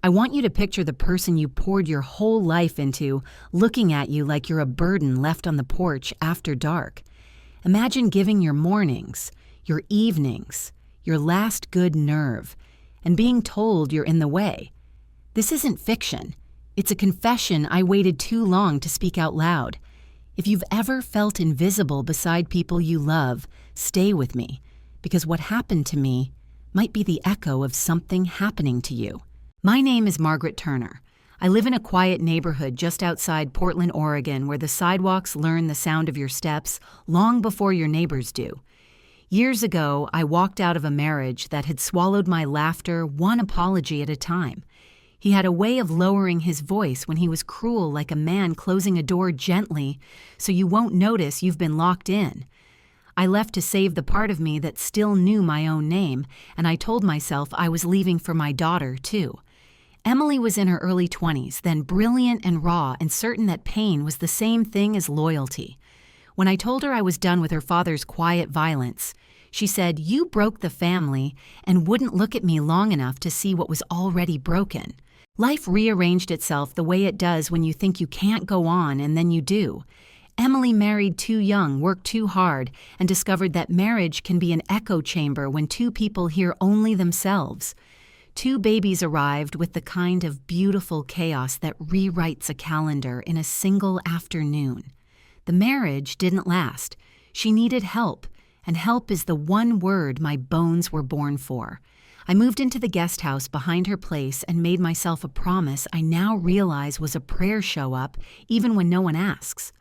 I want you to picture the person you poured your whole life into looking at you like you're a burden left on the porch after dark. Imagine giving your mornings, your evenings, your last good nerve, and being told you're in the way. This isn't fiction. It's a confession I waited too long to speak out loud. If you've ever felt invisible beside people you love, stay with me, because what happened to me might be the echo of something happening to you. My name is Margaret Turner. I live in a quiet neighborhood just outside Portland, Oregon, where the sidewalks learn the sound of your steps long before your neighbors do. Years ago, I walked out of a marriage that had swallowed my laughter one apology at a time. He had a way of lowering his voice when he was cruel, like a man closing a door gently so you won't notice you've been locked in. I left to save the part of me that still knew my own name, and I told myself I was leaving for my daughter, too. Emily was in her early 20s, then brilliant and raw and certain that pain was the same thing as loyalty. When I told her I was done with her father's quiet violence, she said, "You broke the family," and wouldn't look at me long enough to see what was already broken. Life rearranged itself the way it does when you think you can't go on and then you do. Emily married too young, worked too hard, and discovered that marriage can be an echo chamber when two people hear only themselves. 2 babies arrived with the kind of beautiful chaos that rewrites a calendar in a single afternoon. The marriage didn't last. She needed help, and help is the one word my bones were born for. I moved into the guest house behind her place and made myself a promise I now realize was a prayer show up even when no one asks.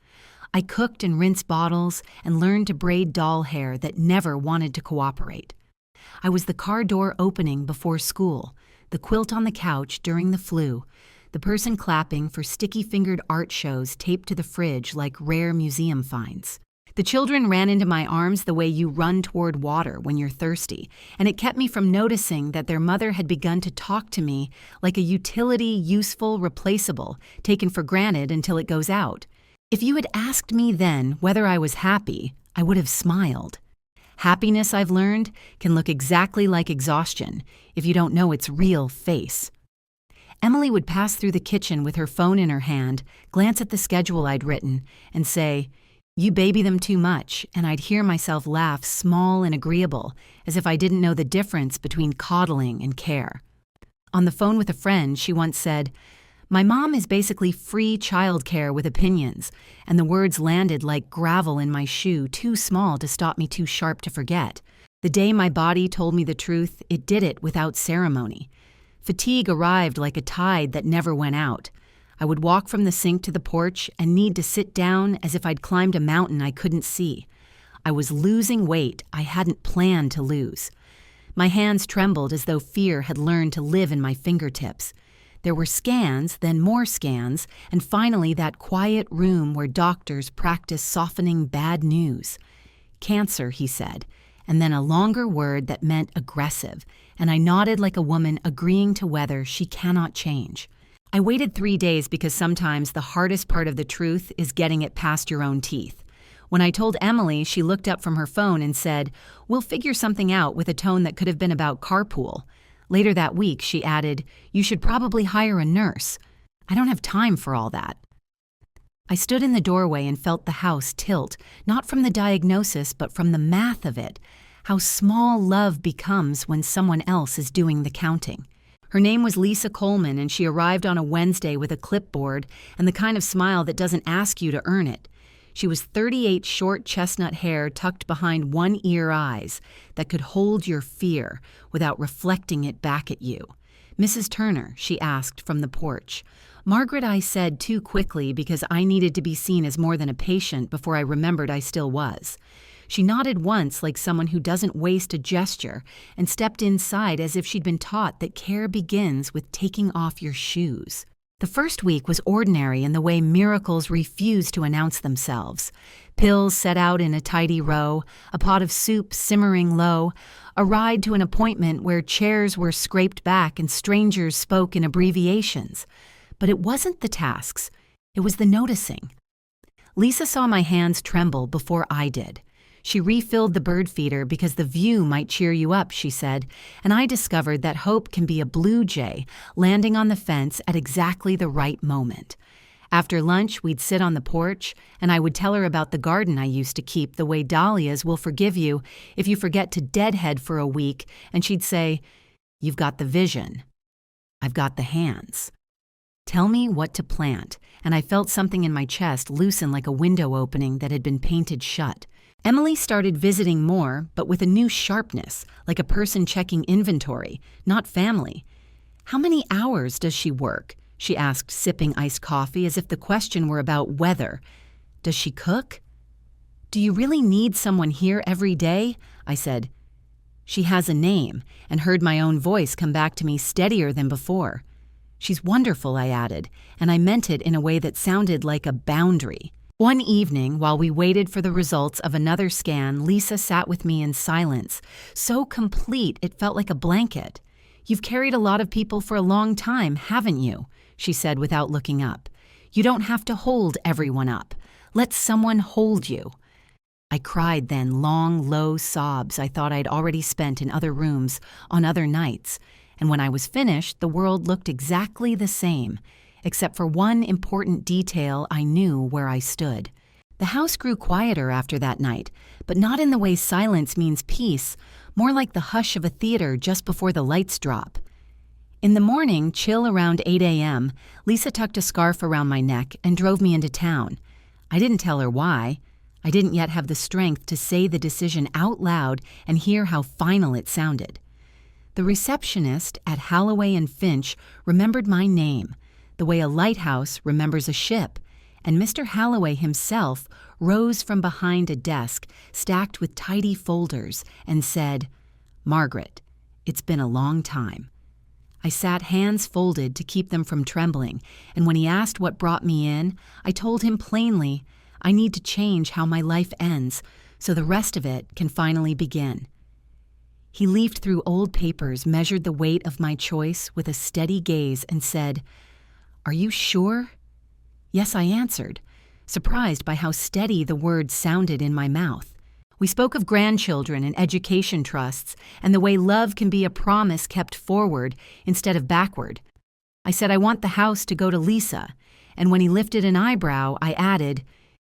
I cooked and rinsed bottles and learned to braid doll hair that never wanted to cooperate. I was the car door opening before school, the quilt on the couch during the flu, the person clapping for sticky-fingered art shows taped to the fridge like rare museum finds. The children ran into my arms the way you run toward water when you're thirsty, and it kept me from noticing that their mother had begun to talk to me like a utility, useful, replaceable, taken for granted until it goes out. If you had asked me then whether I was happy, I would have smiled. Happiness, I've learned, can look exactly like exhaustion if you don't know its real face. Emily would pass through the kitchen with her phone in her hand, glance at the schedule I'd written, and say, "You baby them too much," and I'd hear myself laugh small and agreeable, as if I didn't know the difference between coddling and care. On the phone with a friend, she once said, "My mom is basically free childcare with opinions," and the words landed like gravel in my shoe, too small to stop me too sharp to forget. The day my body told me the truth, it did it without ceremony. Fatigue arrived like a tide that never went out. I would walk from the sink to the porch and need to sit down as if I'd climbed a mountain I couldn't see. I was losing weight I hadn't planned to lose. My hands trembled as though fear had learned to live in my fingertips. There were scans, then more scans, and finally that quiet room where doctors practice softening bad news. "Cancer," he said, and then a longer word that meant aggressive, and I nodded like a woman agreeing to weather she cannot change. I waited 3 days because sometimes the hardest part of the truth is getting it past your own teeth. When I told Emily, she looked up from her phone and said, "We'll figure something out," with a tone that could have been about carpool. Later that week, she added, "You should probably hire a nurse. I don't have time for all that." I stood in the doorway and felt the house tilt, not from the diagnosis, but from the math of it, how small love becomes when someone else is doing the counting. Her name was Lisa Coleman, and she arrived on a Wednesday with a clipboard and the kind of smile that doesn't ask you to earn it. She was 38 short chestnut hair tucked behind one-ear eyes that could hold your fear without reflecting it back at you. "Mrs. Turner," she asked from the porch. "Margaret," I said too quickly because I needed to be seen as more than a patient before I remembered I still was. She nodded once like someone who doesn't waste a gesture and stepped inside as if she'd been taught that care begins with taking off your shoes. The first week was ordinary in the way miracles refuse to announce themselves. Pills set out in a tidy row, a pot of soup simmering low, a ride to an appointment where chairs were scraped back and strangers spoke in abbreviations. But it wasn't the tasks, it was the noticing. Lisa saw my hands tremble before I did. She refilled the bird feeder because the view might cheer you up, she said, and I discovered that hope can be a blue jay landing on the fence at exactly the right moment. After lunch, we'd sit on the porch, and I would tell her about the garden I used to keep the way dahlias will forgive you if you forget to deadhead for a week, and she'd say, "You've got the vision. I've got the hands. Tell me what to plant," and I felt something in my chest loosen like a window opening that had been painted shut. Emily started visiting more, but with a new sharpness, like a person checking inventory, not family. "How many hours does she work?" she asked, sipping iced coffee as if the question were about weather. "Does she cook?" "Do you really need someone here every day?" I said. "She has a name," and heard my own voice come back to me steadier than before. "She's wonderful," I added, and I meant it in a way that sounded like a boundary. One evening, while we waited for the results of another scan, Lisa sat with me in silence, so complete it felt like a blanket. "You've carried a lot of people for a long time, haven't you?" she said without looking up. "You don't have to hold everyone up. Let someone hold you." I cried then, long, low sobs I thought I'd already spent in other rooms on other nights, and when I was finished, the world looked exactly the same, except for one important detail I knew where I stood. The house grew quieter after that night, but not in the way silence means peace, more like the hush of a theater just before the lights drop. In the morning, chill around 8 a.m., Lisa tucked a scarf around my neck and drove me into town. I didn't tell her why. I didn't yet have the strength to say the decision out loud and hear how final it sounded. The receptionist at Holloway and Finch remembered my name, the way a lighthouse remembers a ship, and Mr. Holloway himself rose from behind a desk stacked with tidy folders and said, "Margaret, it's been a long time." I sat hands folded to keep them from trembling, and when he asked what brought me in, I told him plainly, I need to change how my life ends so the rest of it can finally begin. He leafed through old papers, measured the weight of my choice with a steady gaze, and said, "Are you sure?" Yes, I answered, surprised by how steady the words sounded in my mouth. We spoke of grandchildren and education trusts and the way love can be a promise kept forward instead of backward. I said I want the house to go to Lisa, and when he lifted an eyebrow, I added,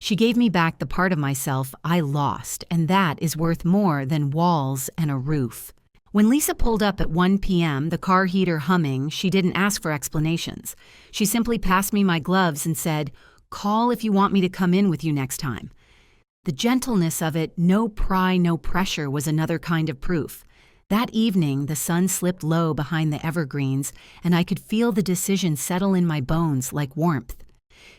"She gave me back the part of myself I lost, and that is worth more than walls and a roof." When Lisa pulled up at 1 p.m., the car heater humming, she didn't ask for explanations. She simply passed me my gloves and said, "Call if you want me to come in with you next time." The gentleness of it, no pry, no pressure, was another kind of proof. That evening, the sun slipped low behind the evergreens, and I could feel the decision settle in my bones like warmth.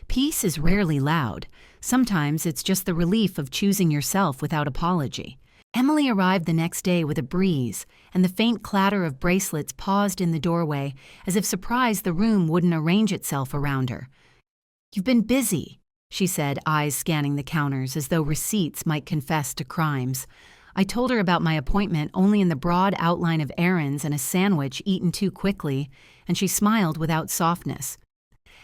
Peace is rarely loud. Sometimes it's just the relief of choosing yourself without apology. Emily arrived the next day with a breeze, and the faint clatter of bracelets paused in the doorway, as if surprised the room wouldn't arrange itself around her. "You've been busy," she said, eyes scanning the counters as though receipts might confess to crimes. I told her about my appointment only in the broad outline of errands and a sandwich eaten too quickly, and she smiled without softness.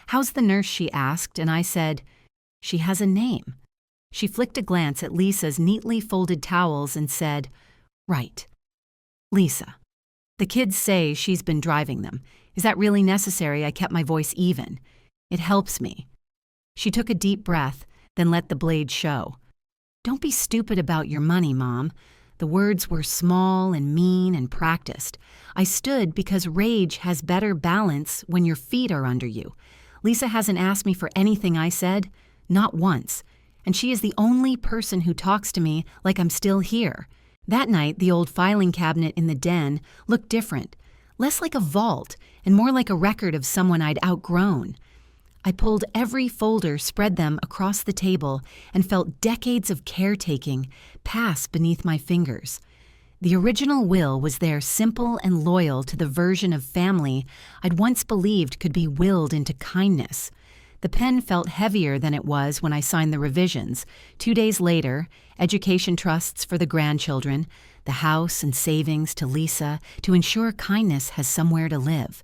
"How's the nurse?" she asked, and I said, "She has a name." She flicked a glance at Lisa's neatly folded towels and said, "Right. Lisa. The kids say she's been driving them. Is that really necessary?" I kept my voice even. "It helps me." She took a deep breath, then let the blade show. "Don't be stupid about your money, Mom." The words were small and mean and practiced. I stood because rage has better balance when your feet are under you. Lisa hasn't asked me for anything I said, not once. And she is the only person who talks to me like I'm still here. That night, the old filing cabinet in the den looked different, less like a vault and more like a record of someone I'd outgrown. I pulled every folder, spread them across the table, and felt decades of caretaking pass beneath my fingers. The original will was there, simple and loyal to the version of family I'd once believed could be willed into kindness. The pen felt heavier than it was when I signed the revisions. 2 days later, education trusts for the grandchildren, the house and savings to Lisa to ensure kindness has somewhere to live.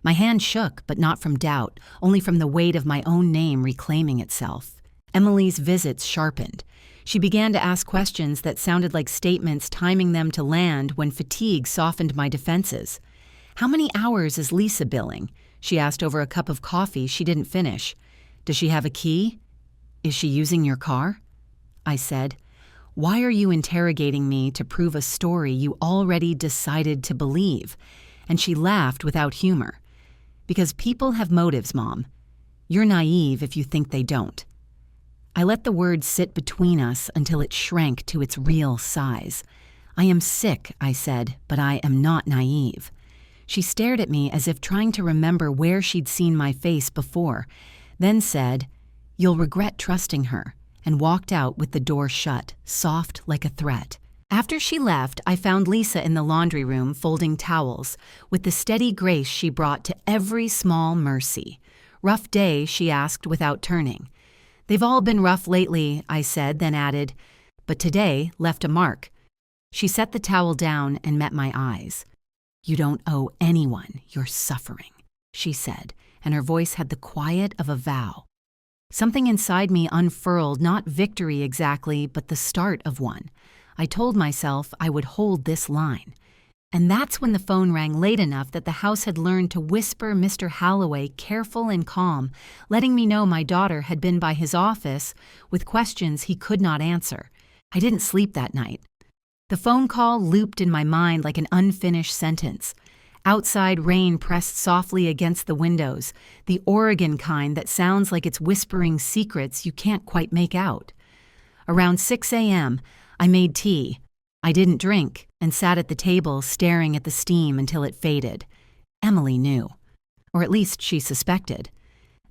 My hand shook, but not from doubt, only from the weight of my own name reclaiming itself. Emily's visits sharpened. She began to ask questions that sounded like statements timing them to land when fatigue softened my defenses. "How many hours is Lisa billing?" she asked over a cup of coffee she didn't finish. "Does she have a key? Is she using your car?" I said, "Why are you interrogating me to prove a story you already decided to believe?" And she laughed without humor. "Because people have motives, Mom. You're naive if you think they don't." I let the word sit between us until it shrank to its real size. "I am sick," I said, "but I am not naive." She stared at me as if trying to remember where she'd seen my face before, then said, "You'll regret trusting her," and walked out with the door shut, soft like a threat. After she left, I found Lisa in the laundry room folding towels, with the steady grace she brought to every small mercy. "Rough day?" she asked without turning. "They've all been rough lately," I said, then added, "but today left a mark." She set the towel down and met my eyes. "You don't owe anyone your suffering," she said, and her voice had the quiet of a vow. Something inside me unfurled, not victory exactly, but the start of one. I told myself I would hold this line. And that's when the phone rang late enough that the house had learned to whisper Mr. Holloway careful and calm, letting me know my daughter had been by his office with questions he could not answer. I didn't sleep that night. The phone call looped in my mind like an unfinished sentence. Outside rain pressed softly against the windows, the Oregon kind that sounds like it's whispering secrets you can't quite make out. Around 6 a.m., I made tea. I didn't drink and sat at the table staring at the steam until it faded. Emily knew, or at least she suspected.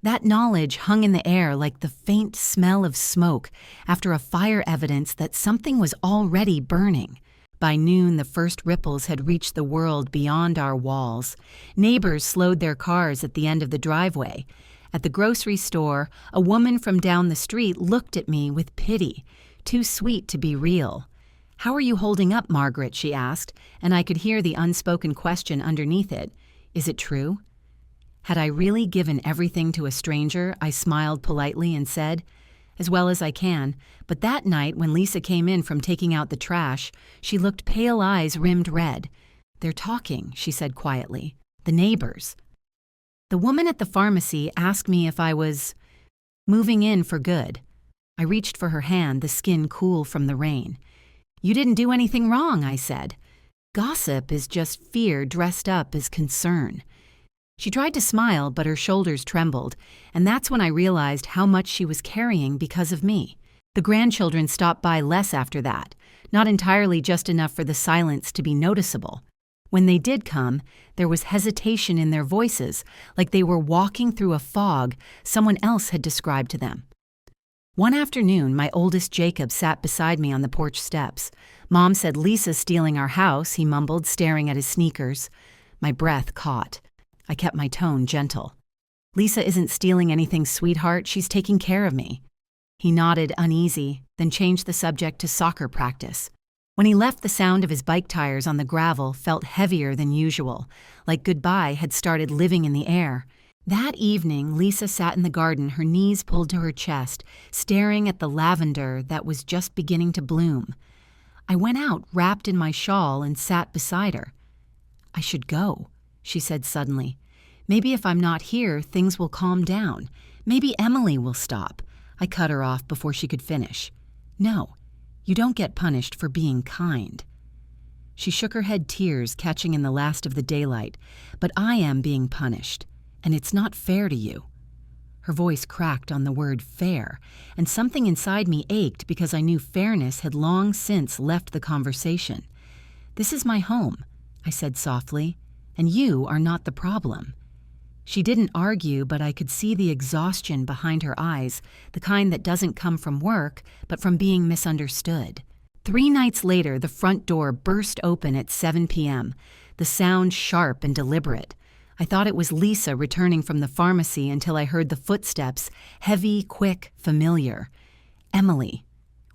That knowledge hung in the air like the faint smell of smoke after a fire, evidence that something was already burning. By noon, the first ripples had reached the world beyond our walls. Neighbors slowed their cars at the end of the driveway. At the grocery store, a woman from down the street looked at me with pity, too sweet to be real. "How are you holding up, Margaret?" she asked, and I could hear the unspoken question underneath it. "Is it true?" Had I really given everything to a stranger? I smiled politely and said, "As well as I can," but that night when Lisa came in from taking out the trash, she looked pale, eyes rimmed red. "They're talking," she said quietly. "The neighbors." The woman at the pharmacy asked me if I was moving in for good. I reached for her hand, the skin cool from the rain. "You didn't do anything wrong," I said. "Gossip is just fear dressed up as concern." She tried to smile, but her shoulders trembled, and that's when I realized how much she was carrying because of me. The grandchildren stopped by less after that, not entirely just enough for the silence to be noticeable. When they did come, there was hesitation in their voices, like they were walking through a fog someone else had described to them. One afternoon, my oldest Jacob sat beside me on the porch steps. "Mom said Lisa's stealing our house," he mumbled, staring at his sneakers. My breath caught. I kept my tone gentle. "Lisa isn't stealing anything, sweetheart. She's taking care of me." He nodded, uneasy, then changed the subject to soccer practice. When he left, the sound of his bike tires on the gravel felt heavier than usual, like goodbye had started living in the air. That evening, Lisa sat in the garden, her knees pulled to her chest, staring at the lavender that was just beginning to bloom. I went out, wrapped in my shawl, and sat beside her. "I should go," she said suddenly. "Maybe if I'm not here, things will calm down. Maybe Emily will stop." I cut her off before she could finish. "No, you don't get punished for being kind." She shook her head, tears catching in the last of the daylight. "But I am being punished. And it's not fair to you." Her voice cracked on the word fair, and something inside me ached because I knew fairness had long since left the conversation. "This is my home," I said softly, "and you are not the problem." She didn't argue, but I could see the exhaustion behind her eyes, the kind that doesn't come from work, but from being misunderstood. 3 nights later, the front door burst open at 7 p.m., the sound sharp and deliberate. I thought it was Lisa returning from the pharmacy until I heard the footsteps, heavy, quick, familiar. "Emily,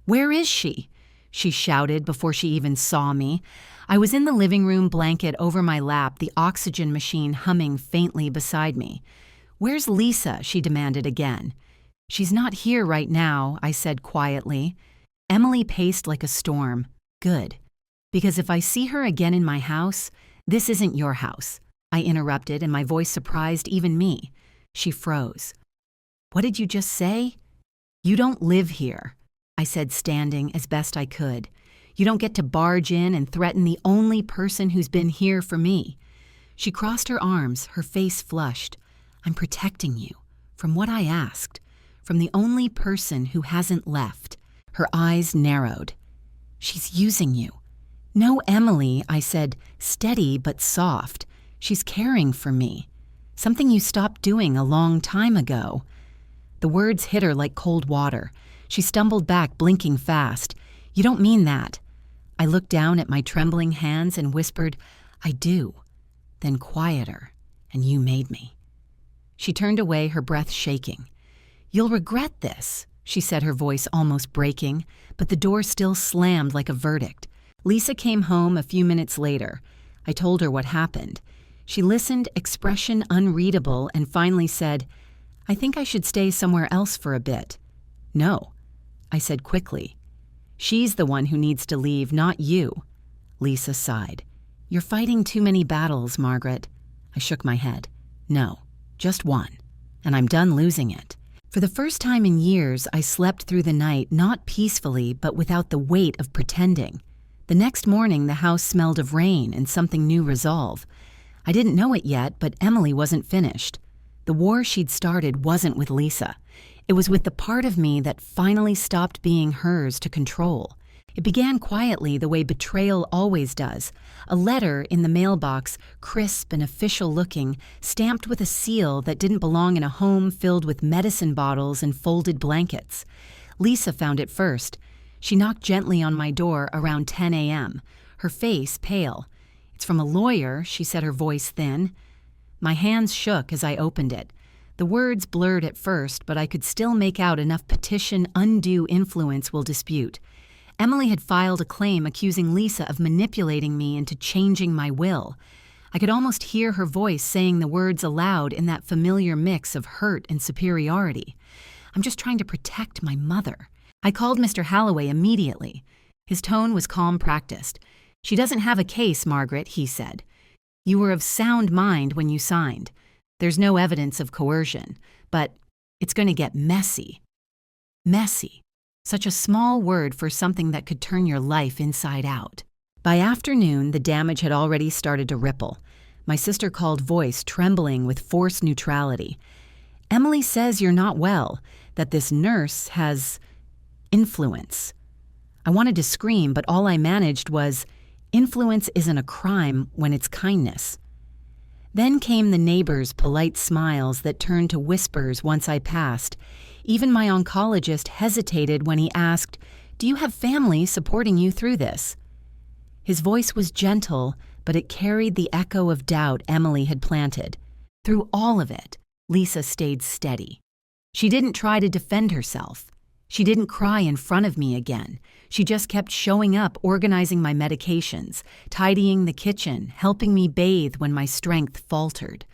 where is she?" she shouted before she even saw me. I was in the living room, blanket over my lap, the oxygen machine humming faintly beside me. "Where's Lisa?" she demanded again. "She's not here right now," I said quietly. Emily paced like a storm. Good. Because if I see her again in my house, this isn't your house. I interrupted, and my voice surprised even me. She froze. What did you just say? You don't live here, I said, standing as best I could. You don't get to barge in and threaten the only person who's been here for me. She crossed her arms, her face flushed. I'm protecting you. From what I asked. From the only person who hasn't left. Her eyes narrowed. She's using you. No, Emily, I said, steady but soft. She's caring for me. Something you stopped doing a long time ago. The words hit her like cold water. She stumbled back, blinking fast. You don't mean that. I looked down at my trembling hands and whispered, I do. Then quieter, and you made me. She turned away, her breath shaking. You'll regret this, she said, her voice almost breaking, but the door still slammed like a verdict. Lisa came home a few minutes later. I told her what happened. She listened, expression unreadable, and finally said, I think I should stay somewhere else for a bit. No, I said quickly. She's the one who needs to leave, not you. Lisa sighed. You're fighting too many battles, Margaret. I shook my head. No, just one, and I'm done losing it. For the first time in years, I slept through the night not peacefully, but without the weight of pretending. The next morning, the house smelled of rain and something new resolve. I didn't know it yet, but Emily wasn't finished. The war she'd started wasn't with Lisa. It was with the part of me that finally stopped being hers to control. It began quietly, the way betrayal always does. A letter in the mailbox, crisp and official-looking, stamped with a seal that didn't belong in a home filled with medicine bottles and folded blankets. Lisa found it first. She knocked gently on my door around 10 a.m., her face pale. It's from a lawyer, she said, her voice thin. My hands shook as I opened it. The words blurred at first, but I could still make out enough petition undue influence will dispute. Emily had filed a claim accusing Lisa of manipulating me into changing my will. I could almost hear her voice saying the words aloud in that familiar mix of hurt and superiority. I'm just trying to protect my mother. I called Mr. Halloway immediately. His tone was calm, practiced. She doesn't have a case, Margaret, he said. You were of sound mind when you signed. There's no evidence of coercion, but it's going to get messy. Messy. Such a small word for something that could turn your life inside out. By afternoon, the damage had already started to ripple. My sister called, voice trembling with forced neutrality. Emily says you're not well, that this nurse has influence. I wanted to scream, but all I managed was, influence isn't a crime when it's kindness. Then came the neighbors' polite smiles that turned to whispers once I passed. Even my oncologist hesitated when he asked, Do you have family supporting you through this? His voice was gentle, but it carried the echo of doubt Emily had planted. Through all of it, Lisa stayed steady. She didn't try to defend herself. She didn't cry in front of me again. She just kept showing up, organizing my medications, tidying the kitchen, helping me bathe when my strength faltered.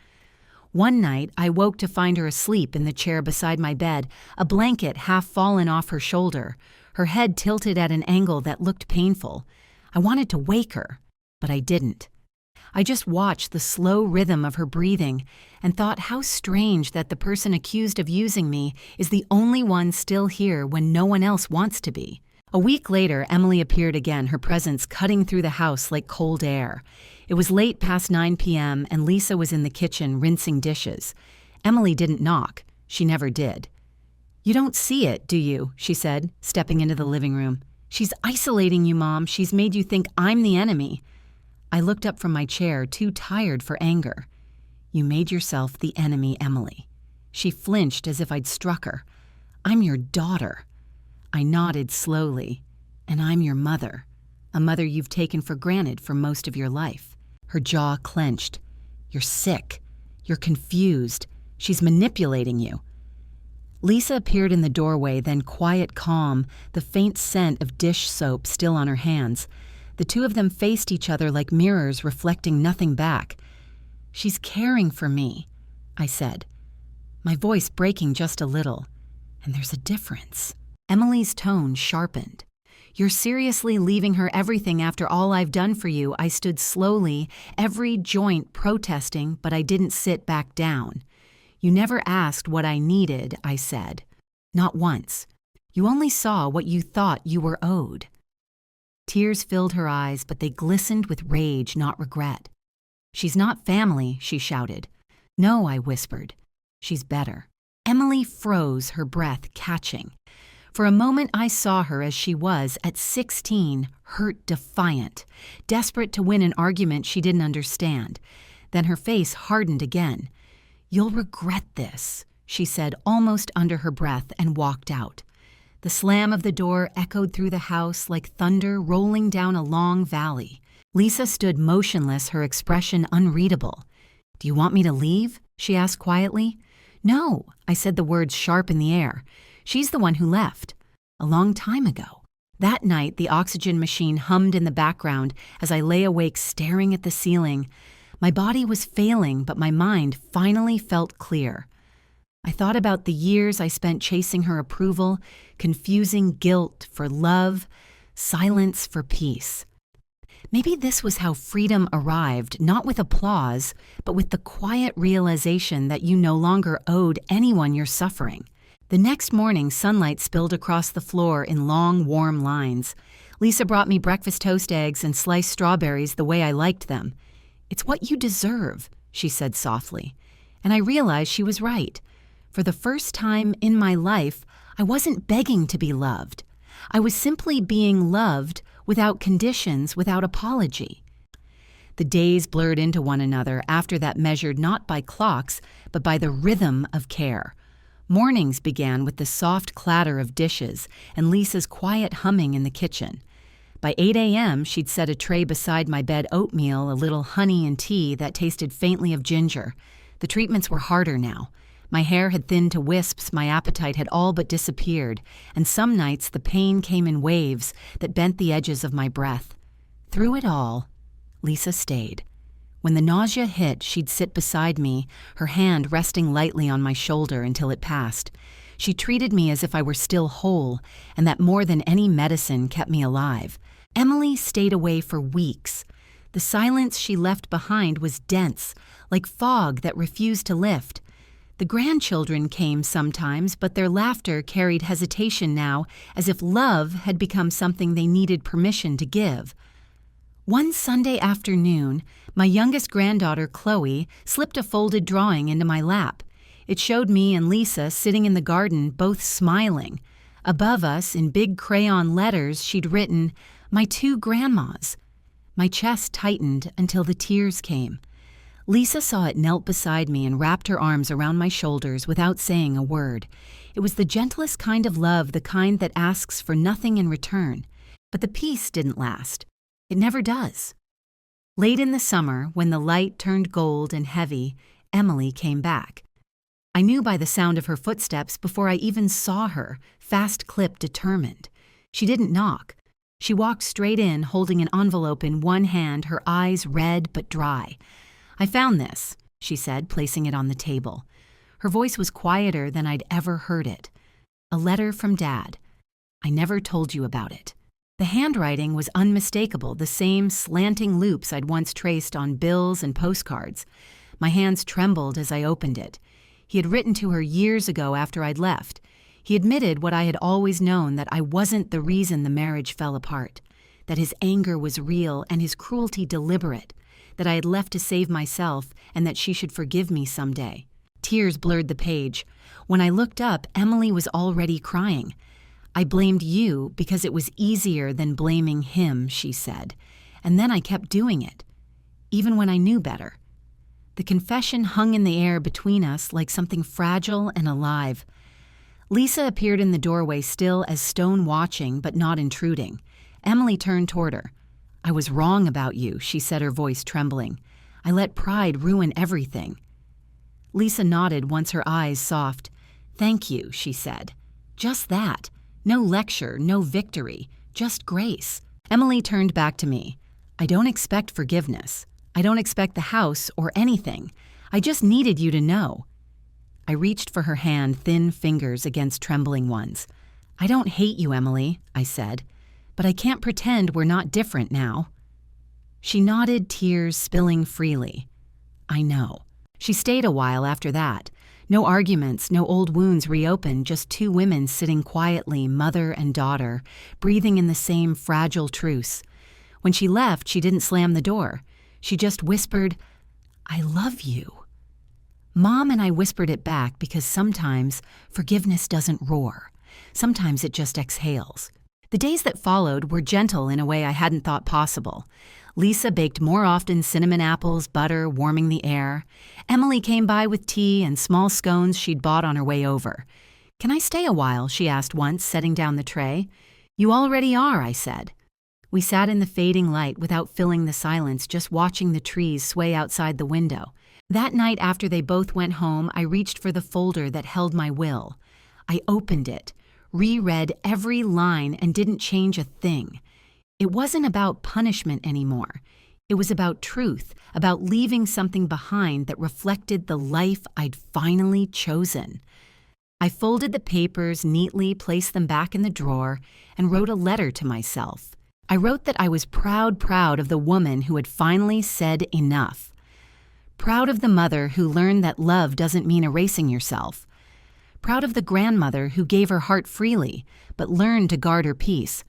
One night, I woke to find her asleep in the chair beside my bed, a blanket half fallen off her shoulder, her head tilted at an angle that looked painful. I wanted to wake her, but I didn't. I just watched the slow rhythm of her breathing and thought how strange that the person accused of using me is the only one still here when no one else wants to be. A week later, Emily appeared again, her presence cutting through the house like cold air. It was late past 9 p.m., and Lisa was in the kitchen rinsing dishes. Emily didn't knock. She never did. You don't see it, do you? She said, stepping into the living room. She's isolating you, Mom. She's made you think I'm the enemy. I looked up from my chair, too tired for anger. You made yourself the enemy, Emily. She flinched as if I'd struck her. I'm your daughter. I nodded slowly. And I'm your mother. A mother you've taken for granted for most of your life. Her jaw clenched. You're sick. You're confused. She's manipulating you. Lisa appeared in the doorway, then quiet calm, the faint scent of dish soap still on her hands. The two of them faced each other like mirrors reflecting nothing back. She's caring for me, I said, my voice breaking just a little. And there's a difference. Emily's tone sharpened. You're seriously leaving her everything after all I've done for you. I stood slowly, every joint protesting, but I didn't sit back down. You never asked what I needed, I said. Not once. You only saw what you thought you were owed. Tears filled her eyes, but they glistened with rage, not regret. She's not family, she shouted. No, I whispered. She's better. Emily froze, her breath catching. For a moment I saw her as she was at 16, hurt, defiant, desperate to win an argument she didn't understand. Then her face hardened again. You'll regret this, she said almost under her breath and walked out. The slam of the door echoed through the house like thunder rolling down a long valley. Lisa stood motionless, her expression unreadable. Do you want me to leave? She asked quietly. No, I said, the words sharp in the air. She's the one who left. A long time ago. That night, the oxygen machine hummed in the background as I lay awake staring at the ceiling. My body was failing, but my mind finally felt clear. I thought about the years I spent chasing her approval, confusing guilt for love, silence for peace. Maybe this was how freedom arrived, not with applause, but with the quiet realization that you no longer owed anyone your suffering. The next morning, sunlight spilled across the floor in long, warm lines. Lisa brought me breakfast toast eggs and sliced strawberries the way I liked them. It's what you deserve, she said softly. And I realized she was right. For the first time in my life, I wasn't begging to be loved. I was simply being loved without conditions, without apology. The days blurred into one another after that, measured not by clocks, but by the rhythm of care. Mornings began with the soft clatter of dishes and Lisa's quiet humming in the kitchen. By 8 a.m., she'd set a tray beside my bed, oatmeal, a little honey and tea that tasted faintly of ginger. The treatments were harder now. My hair had thinned to wisps, my appetite had all but disappeared, and some nights the pain came in waves that bent the edges of my breath. Through it all, Lisa stayed. When the nausea hit, she'd sit beside me, her hand resting lightly on my shoulder until it passed. She treated me as if I were still whole, and that more than any medicine kept me alive. Emily stayed away for weeks. The silence she left behind was dense, like fog that refused to lift. The grandchildren came sometimes, but their laughter carried hesitation now, as if love had become something they needed permission to give. One Sunday afternoon, my youngest granddaughter, Chloe, slipped a folded drawing into my lap. It showed me and Lisa sitting in the garden, both smiling. Above us, in big crayon letters, she'd written, "My two grandmas." My chest tightened until the tears came. Lisa saw it, knelt beside me, and wrapped her arms around my shoulders without saying a word. It was the gentlest kind of love, the kind that asks for nothing in return. But the peace didn't last. It never does. Late in the summer, when the light turned gold and heavy, Emily came back. I knew by the sound of her footsteps before I even saw her, fast-clipped, determined. She didn't knock. She walked straight in, holding an envelope in one hand, her eyes red but dry. "I found this," she said, placing it on the table. Her voice was quieter than I'd ever heard it. "A letter from Dad. I never told you about it." The handwriting was unmistakable, the same slanting loops I'd once traced on bills and postcards. My hands trembled as I opened it. He had written to her years ago after I'd left. He admitted what I had always known, that I wasn't the reason the marriage fell apart, that his anger was real and his cruelty deliberate, that I had left to save myself and that she should forgive me someday. Tears blurred the page. When I looked up, Emily was already crying. "I blamed you because it was easier than blaming him," she said. And then I kept doing it, even when I knew better. The confession hung in the air between us like something fragile and alive. Lisa appeared in the doorway, still as stone, watching but not intruding. Emily turned toward her. "I was wrong about you," she said, her voice trembling. "I let pride ruin everything." Lisa nodded, once her eyes soft. "Thank you," she said. "Just that. No lecture, no victory, just grace." Emily turned back to me. "I don't expect forgiveness. I don't expect the house or anything. I just needed you to know." I reached for her hand, thin fingers against trembling ones. "I don't hate you, Emily," I said, but I can't pretend we're not different now." She nodded, tears spilling freely. "I know." She stayed a while after that. No arguments, no old wounds reopened, just two women sitting quietly, mother and daughter, breathing in the same fragile truce. When she left, she didn't slam the door. She just whispered, "I love you." Mom and I whispered it back because sometimes forgiveness doesn't roar. Sometimes it just exhales. The days that followed were gentle in a way I hadn't thought possible. Lisa baked more often cinnamon apples, butter, warming the air. Emily came by with tea and small scones she'd bought on her way over. "Can I stay a while?" she asked once, setting down the tray. "You already are," I said. We sat in the fading light without filling the silence, just watching the trees sway outside the window. That night after they both went home, I reached for the folder that held my will. I opened it, reread every line, and didn't change a thing. It wasn't about punishment anymore. It was about truth, about leaving something behind that reflected the life I'd finally chosen. I folded the papers neatly, placed them back in the drawer, and wrote a letter to myself. I wrote that I was proud of the woman who had finally said enough. Proud of the mother who learned that love doesn't mean erasing yourself. Proud of the grandmother who gave her heart freely, but learned to guard her peace.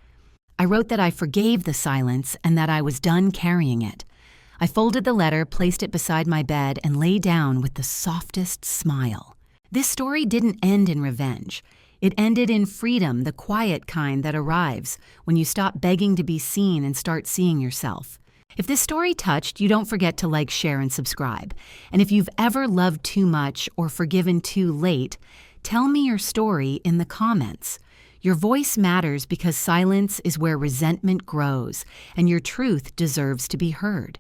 I wrote that I forgave the silence and that I was done carrying it. I folded the letter, placed it beside my bed, and lay down with the softest smile. This story didn't end in revenge. It ended in freedom, the quiet kind that arrives when you stop begging to be seen and start seeing yourself. If this story touched you, don't forget to like, share, and subscribe. And if you've ever loved too much or forgiven too late, tell me your story in the comments. Your voice matters because silence is where resentment grows, and your truth deserves to be heard.